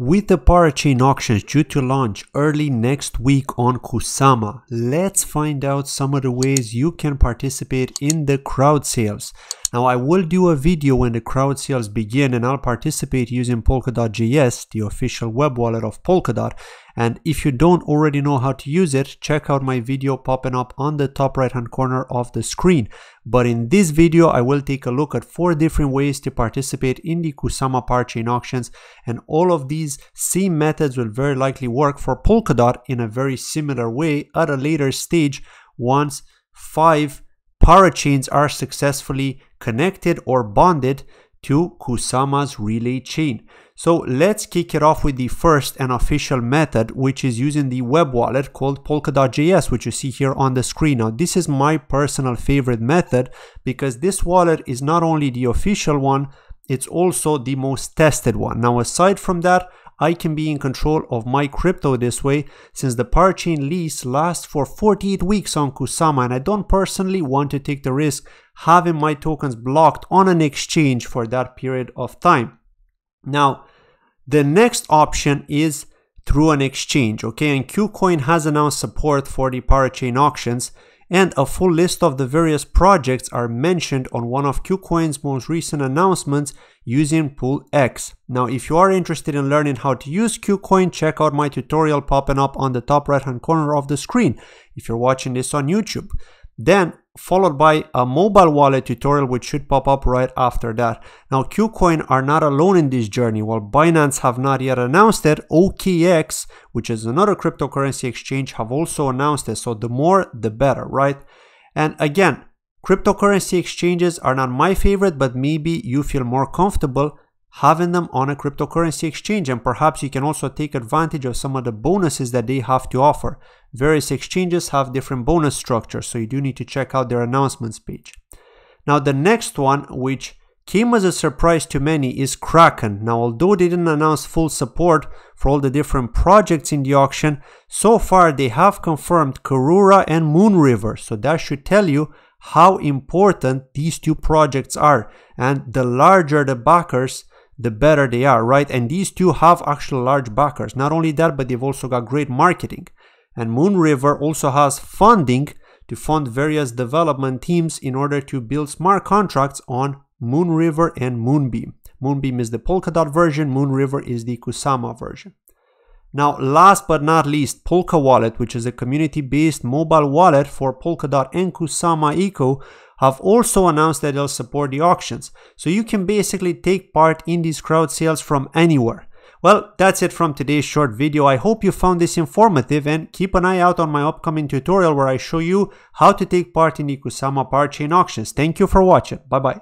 With the Parachain Auctions due to launch early next week on Kusama, let's find out some of the ways you can participate in the crowd sales. Now, I will do a video when the crowd sales begin and I'll participate using Polka.js, the official web wallet of Polkadot. And if you don't already know how to use it, check out my video popping up on the top right hand corner of the screen. But in this video, I will take a look at 4 different ways to participate in the Kusama Parachain Auctions, and all of these same methods will very likely work for Polkadot in a very similar way at a later stage once 5 parachains are successfully connected or bonded to Kusama's relay chain. So let's kick it off with the first and official method, which is using the web wallet called Polka.js, which you see here on the screen. Now, this is my personal favorite method because this wallet is not only the official one, it's also the most tested one. Now, aside from that, I can be in control of my crypto this way, since the parachain lease lasts for 48 weeks on Kusama, and I don't personally want to take the risk having my tokens blocked on an exchange for that period of time. Now, the next option is through an exchange, okay? And KuCoin has announced support for the Parachain Auctions, and a full list of the various projects are mentioned on one of KuCoin's most recent announcements using Pool X. Now, if you are interested in learning how to use KuCoin, check out my tutorial popping up on the top right hand corner of the screen if you're watching this on YouTube. Then followed by a mobile wallet tutorial, which should pop up right after that. Now, KuCoin are not alone in this journey. While Binance have not yet announced it, OKX, which is another cryptocurrency exchange, have also announced it. So the more, the better, right? And again, cryptocurrency exchanges are not my favorite, but maybe you feel more comfortable having them on a cryptocurrency exchange, and perhaps you can also take advantage of some of the bonuses that they have to offer. Various exchanges have different bonus structures, so you do need to check out their announcements page. Now, the next one, which came as a surprise to many, is Kraken. Now, although they didn't announce full support for all the different projects in the auction, so far they have confirmed Karura and Moonriver, so that should tell you how important these 2 projects are, and the larger the backers, the better they are, right? And these 2 have actual large backers. Not only that, but they've also got great marketing. And Moonriver also has funding to fund various development teams in order to build smart contracts on Moonriver and Moonbeam. Moonbeam is the Polkadot version, Moonriver is the Kusama version. Now, last but not least, Polka Wallet, which is a community-based mobile wallet for Polkadot and Kusama Eco, have also announced that they'll support the auctions. So you can basically take part in these crowd sales from anywhere. Well, that's it from today's short video. I hope you found this informative, and keep an eye out on my upcoming tutorial where I show you how to take part in the Kusama Parachain Auctions. Thank you for watching. Bye-bye.